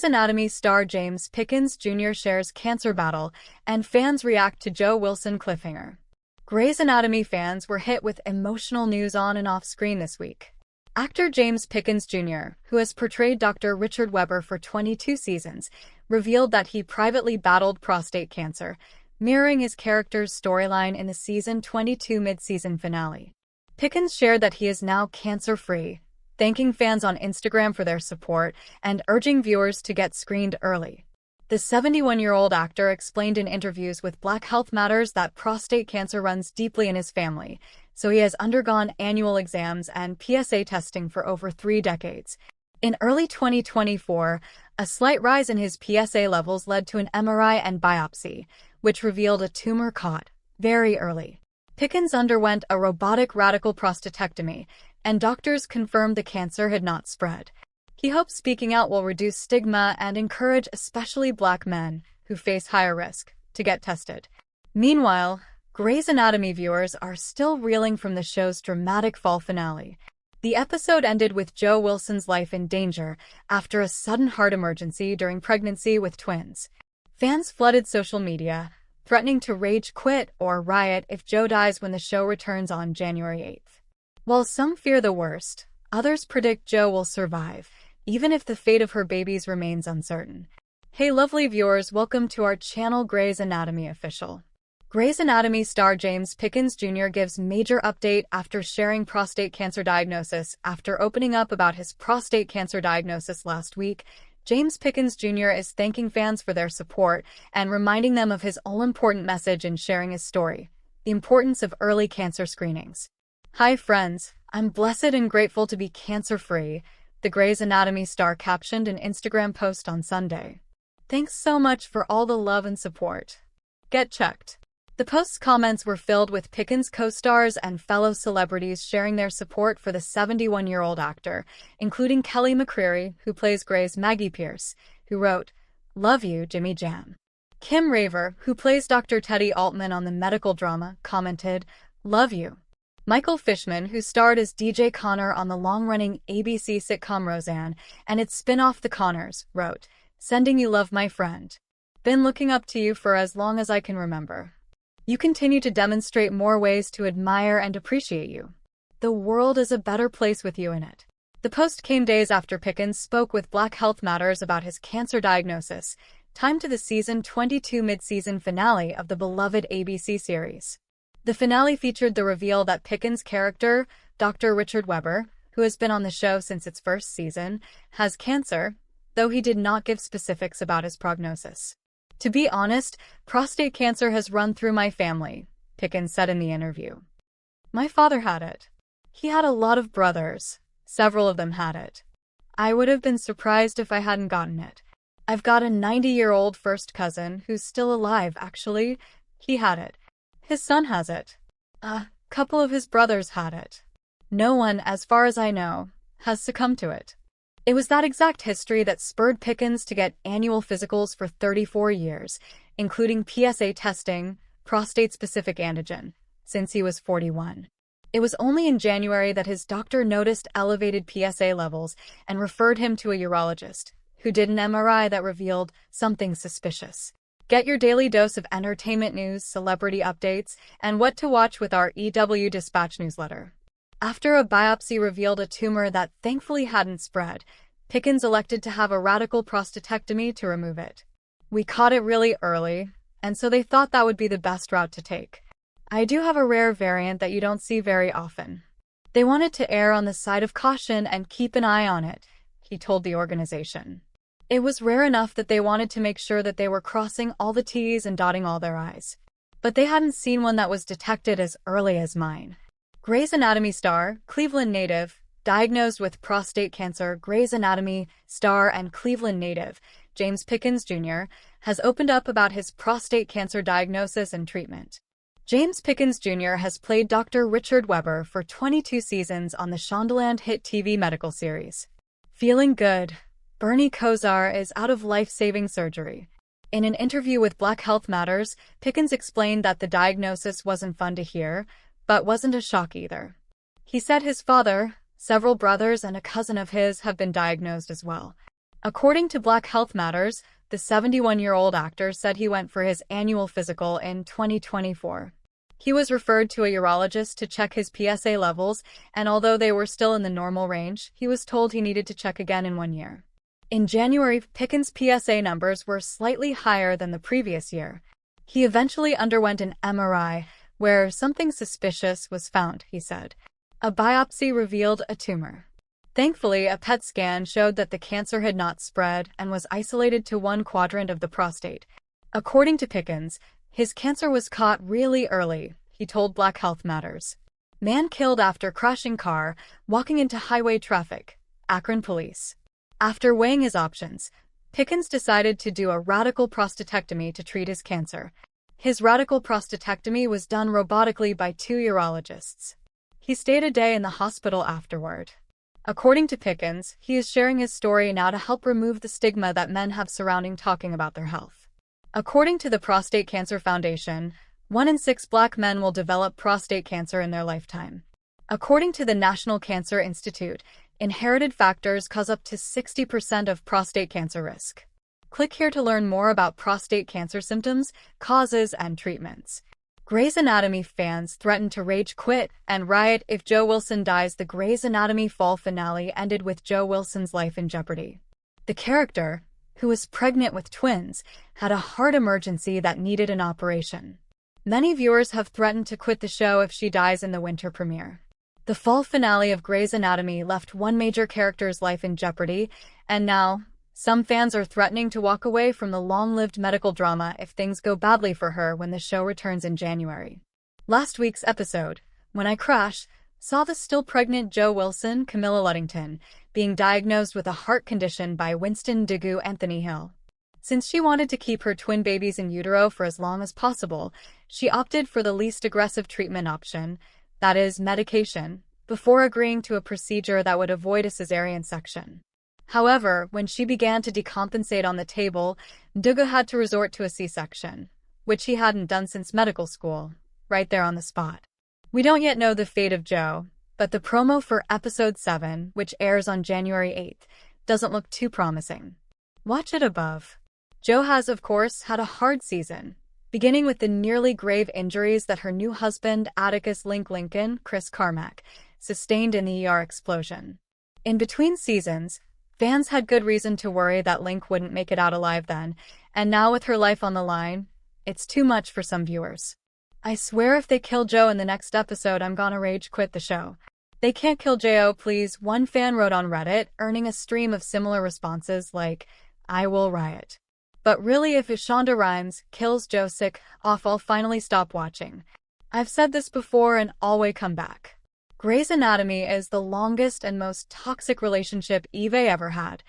Anatomy star James Pickens Jr. shares cancer battle, and fans react to Joe Wilson cliffhanger. Grey's Anatomy fans were hit with emotional news on and off screen this week. Actor James Pickens Jr., who has portrayed Dr. Richard Webber for 22 seasons, revealed that he privately battled prostate cancer, mirroring his character's storyline in the season 22 mid-season finale. Pickens shared that he is now cancer-free, thanking fans on Instagram for their support and urging viewers to get screened early. The 71-year-old actor explained in interviews with Black Health Matters that prostate cancer runs deeply in his family, so he has undergone annual exams and PSA testing for over 3 decades. In early 2024, a slight rise in his PSA levels led to an MRI and biopsy, which revealed a tumor caught very early. Pickens underwent a robotic radical prostatectomy, and doctors confirmed the cancer had not spread. He hopes speaking out will reduce stigma and encourage especially Black men, who face higher risk, to get tested. Meanwhile, Grey's Anatomy viewers are still reeling from the show's dramatic fall finale. The episode ended with Joe Wilson's life in danger after a sudden heart emergency during pregnancy with twins. Fans flooded social media, threatening to rage quit or riot if Joe dies when the show returns on January 8th. While some fear the worst, others predict Joe will survive, even if the fate of her babies remains uncertain. Hey lovely viewers, welcome to our channel Grey's Anatomy Official. Grey's Anatomy star James Pickens Jr. gives major update after sharing prostate cancer diagnosis. After opening up about his prostate cancer diagnosis last week, James Pickens Jr. is thanking fans for their support and reminding them of his all-important message in sharing his story: the importance of early cancer screenings. Hi friends, I'm blessed and grateful to be cancer-free, the Grey's Anatomy star captioned an Instagram post on Sunday. Thanks so much for all the love and support. Get checked. The post's comments were filled with Pickens co-stars and fellow celebrities sharing their support for the 71-year-old actor, including Kelly McCreary, who plays Grey's Maggie Pierce, who wrote, "Love you, Jimmy Jam." Kim Raver, who plays Dr. Teddy Altman on the medical drama, commented, "Love you." Michael Fishman, who starred as DJ Connor on the long-running ABC sitcom Roseanne and its spin-off The Connors, wrote, "Sending you love, my friend. Been looking up to you for as long as I can remember. You continue to demonstrate more ways to admire and appreciate you. The world is a better place with you in it." The post came days after Pickens spoke with Black Health Matters about his cancer diagnosis, timed to the season 22 mid-season finale of the beloved ABC series. The finale featured the reveal that Pickens' character, Dr. Richard Webber, who has been on the show since its first season, has cancer, though he did not give specifics about his prognosis. "To be honest, prostate cancer has run through my family," Pickens said in the interview. "My father had it. He had a lot of brothers. Several of them had it. I would have been surprised if I hadn't gotten it. I've got a 90-year-old first cousin who's still alive, actually. He had it. His son has it. A couple of his brothers had it. No one, as far as I know, has succumbed to it." It was that exact history that spurred Pickens to get annual physicals for 34 years, including PSA testing, prostate-specific antigen, since he was 41. It was only in January that his doctor noticed elevated PSA levels and referred him to a urologist, who did an MRI that revealed something suspicious. Get your daily dose of entertainment news, celebrity updates, and what to watch with our EW Dispatch newsletter. After a biopsy revealed a tumor that thankfully hadn't spread, Pickens elected to have a radical prostatectomy to remove it. "We caught it really early, and so they thought that would be the best route to take. I do have a rare variant that you don't see very often. They wanted to err on the side of caution and keep an eye on it," he told the organization. "It was rare enough that they wanted to make sure that they were crossing all the T's and dotting all their I's. But they hadn't seen one that was detected as early as mine." Grey's Anatomy star, Cleveland native, diagnosed with prostate cancer. Grey's Anatomy star and Cleveland native, James Pickens Jr., has opened up about his prostate cancer diagnosis and treatment. James Pickens Jr. has played Dr. Richard Webber for 22 seasons on the Shondaland hit TV medical series. Feeling good, Bernie Kosar is out of life-saving surgery. In an interview with Black Health Matters, Pickens explained that the diagnosis wasn't fun to hear, but wasn't a shock either. He said his father, several brothers, and a cousin of his have been diagnosed as well. According to Black Health Matters, the 71-year-old actor said he went for his annual physical in 2024. He was referred to a urologist to check his PSA levels, and although they were still in the normal range, he was told he needed to check again in 1 year. In January, Pickens' PSA numbers were slightly higher than the previous year. He eventually underwent an MRI, where something suspicious was found, he said. A biopsy revealed a tumor. Thankfully, a PET scan showed that the cancer had not spread and was isolated to one quadrant of the prostate. According to Pickens, his cancer was caught really early, he told Black Health Matters. Man killed after crashing car, walking into highway traffic, Akron police. After weighing his options, Pickens decided to do a radical prostatectomy to treat his cancer. His radical prostatectomy was done robotically by 2 urologists. He stayed a day in the hospital afterward. According to Pickens, he is sharing his story now to help remove the stigma that men have surrounding talking about their health. According to the Prostate Cancer Foundation, 1 in 6 Black men will develop prostate cancer in their lifetime. According to the National Cancer Institute, inherited factors cause up to 60% of prostate cancer risk. Click here to learn more about prostate cancer symptoms, causes, and treatments. Grey's Anatomy fans threatened to rage quit and riot if Joe Wilson dies. The Grey's Anatomy fall finale ended with Joe Wilson's life in jeopardy. The character, who was pregnant with twins, had a heart emergency that needed an operation. Many viewers have threatened to quit the show if she dies in the winter premiere. The fall finale of Grey's Anatomy left one major character's life in jeopardy, and now, some fans are threatening to walk away from the long-lived medical drama if things go badly for her when the show returns in January. Last week's episode, When I Crash, saw the still pregnant Joe Wilson, Camilla Luddington, being diagnosed with a heart condition by Winston Dugu Anthony Hill. Since she wanted to keep her twin babies in utero for as long as possible, she opted for the least aggressive treatment option, that is, medication, before agreeing to a procedure that would avoid a cesarean section. However, when she began to decompensate on the table, Dugu had to resort to a C-section, which he hadn't done since medical school, right there on the spot. We don't yet know the fate of Joe, but the promo for episode 7, which airs on January 8th, doesn't look too promising. Watch it above. Joe has, of course, had a hard season, beginning with the nearly grave injuries that her new husband, Atticus Link Lincoln, Chris Carmack, sustained in the ER explosion. In between seasons, fans had good reason to worry that Link wouldn't make it out alive then, and now with her life on the line, it's too much for some viewers. I swear if they kill Joe in the next episode, I'm gonna rage quit the show. They can't kill Jo, please, one fan wrote on Reddit, earning a stream of similar responses like, I will riot. But really, if Shonda Rhimes kills Joe sick off, I'll finally stop watching. I've said this before and always come back. Grey's Anatomy is the longest and most toxic relationship Eve ever had.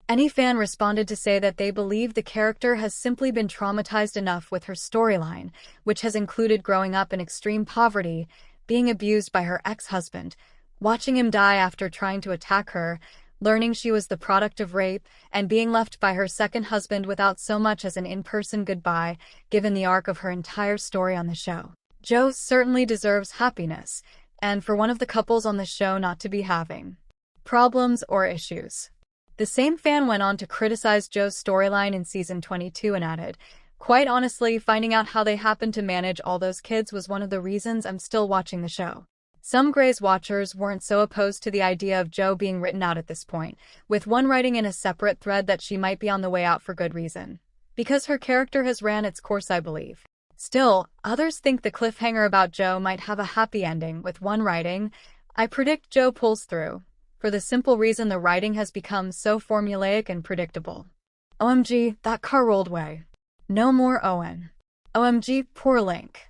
Any fan responded to say that they believe the character has simply been traumatized enough with her storyline, which has included growing up in extreme poverty, being abused by her ex-husband, watching him die after trying to attack her, learning she was the product of rape, and being left by her second husband without so much as an in-person goodbye, given the arc of her entire story on the show. Joe certainly deserves happiness, and for one of the couples on the show not to be having problems or issues. The same fan went on to criticize Joe's storyline in season 22 and added, quite honestly, finding out how they happened to manage all those kids was one of the reasons I'm still watching the show. Some Grey's watchers weren't so opposed to the idea of Joe being written out at this point, with one writing in a separate thread that she might be on the way out for good reason. Because her character has ran its course, I believe. Still, others think the cliffhanger about Joe might have a happy ending, with one writing, I predict Joe pulls through, for the simple reason the writing has become so formulaic and predictable. OMG, that car rolled away. No more Owen. OMG, poor Link.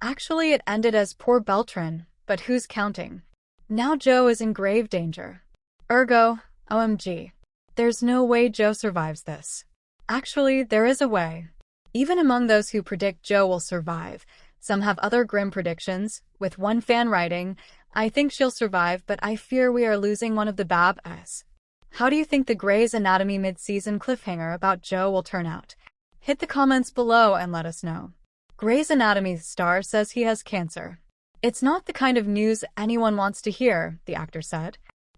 Actually, it ended as poor Beltran, but who's counting? Now Joe is in grave danger. Ergo, OMG. There's no way Joe survives this. Actually, there is a way. Even among those who predict Joe will survive, some have other grim predictions, with one fan writing, I think she'll survive, but I fear we are losing one of the Babs. How do you think the Grey's Anatomy mid-season cliffhanger about Joe will turn out? Hit the comments below and let us know. Grey's Anatomy's star says he has cancer. It's not the kind of news anyone wants to hear, the actor said.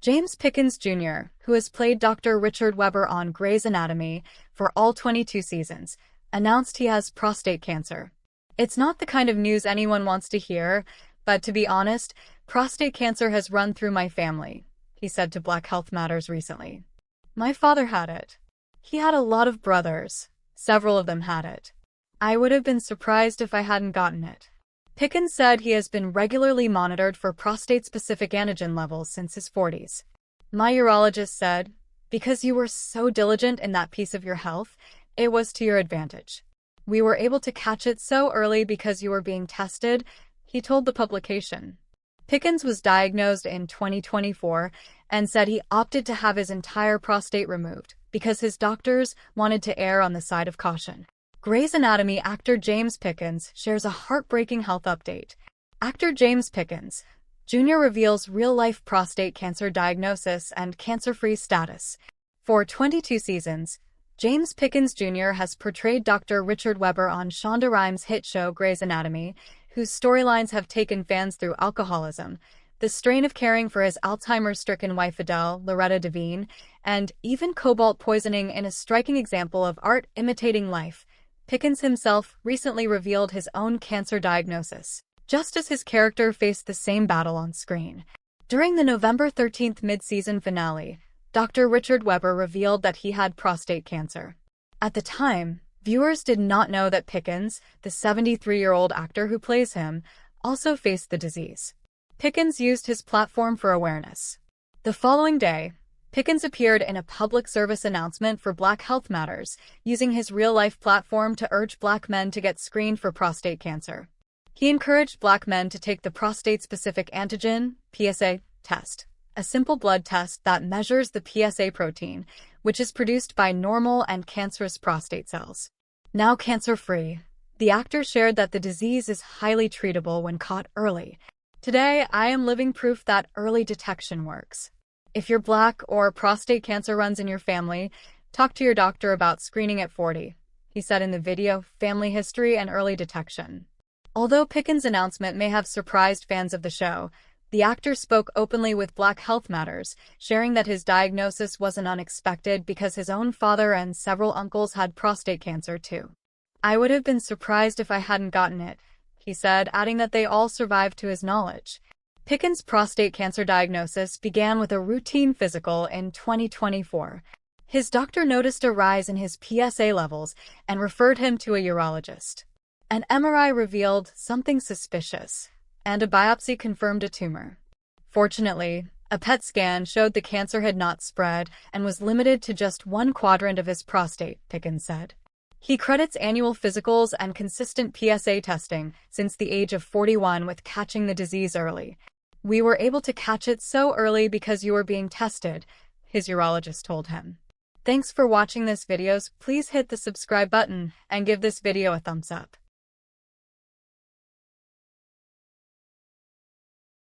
James Pickens Jr., who has played Dr. Richard Webber on Grey's Anatomy for all 22 seasons, announced he has prostate cancer. It's not the kind of news anyone wants to hear, but to be honest, prostate cancer has run through my family, he said to Black Health Matters recently. My father had it. He had a lot of brothers. Several of them had it. I would have been surprised if I hadn't gotten it. Pickens said he has been regularly monitored for prostate-specific antigen levels since his 40s. My urologist said, because you were so diligent in that piece of your health, it was to your advantage. We were able to catch it so early because you were being tested, he told the publication. Pickens was diagnosed in 2024 and said he opted to have his entire prostate removed because his doctors wanted to err on the side of caution. Grey's Anatomy actor James Pickens shares a heartbreaking health update. Actor James Pickens Jr. reveals real-life prostate cancer diagnosis and cancer-free status. For 22 seasons, James Pickens Jr. has portrayed Dr. Richard Webber on Shonda Rhimes' hit show Grey's Anatomy, whose storylines have taken fans through alcoholism, the strain of caring for his Alzheimer's-stricken wife Adele, Loretta Devine, and even cobalt poisoning in a striking example of art imitating life. Pickens himself recently revealed his own cancer diagnosis, just as his character faced the same battle on screen. During the November 13th mid-season finale, Dr. Richard Webber revealed that he had prostate cancer. At the time, viewers did not know that Pickens, the 73-year-old actor who plays him, also faced the disease. Pickens used his platform for awareness. The following day, Pickens appeared in a public service announcement for Black Health Matters, using his real-life platform to urge Black men to get screened for prostate cancer. He encouraged Black men to take the prostate-specific antigen, PSA, test, a simple blood test that measures the PSA protein, which is produced by normal and cancerous prostate cells. Now cancer-free, the actor shared that the disease is highly treatable when caught early. Today, I am living proof that early detection works. If you're Black or prostate cancer runs in your family, talk to your doctor about screening at 40, he said in the video Family History and Early Detection. Although Pickens' announcement may have surprised fans of the show, the actor spoke openly with Black Health Matters, sharing that his diagnosis wasn't unexpected because his own father and several uncles had prostate cancer too. I would have been surprised if I hadn't gotten it, he said, adding that they all survived to his knowledge. Pickens' prostate cancer diagnosis began with a routine physical in 2024. His doctor noticed a rise in his PSA levels and referred him to a urologist. An MRI revealed something suspicious, and a biopsy confirmed a tumor. Fortunately, a PET scan showed the cancer had not spread and was limited to just one quadrant of his prostate, Pickens said. He credits annual physicals and consistent PSA testing since the age of 41 with catching the disease early. We were able to catch it so early because you were being tested, his urologist told him. Thanks for watching this video. Please hit the subscribe button and give this video a thumbs up.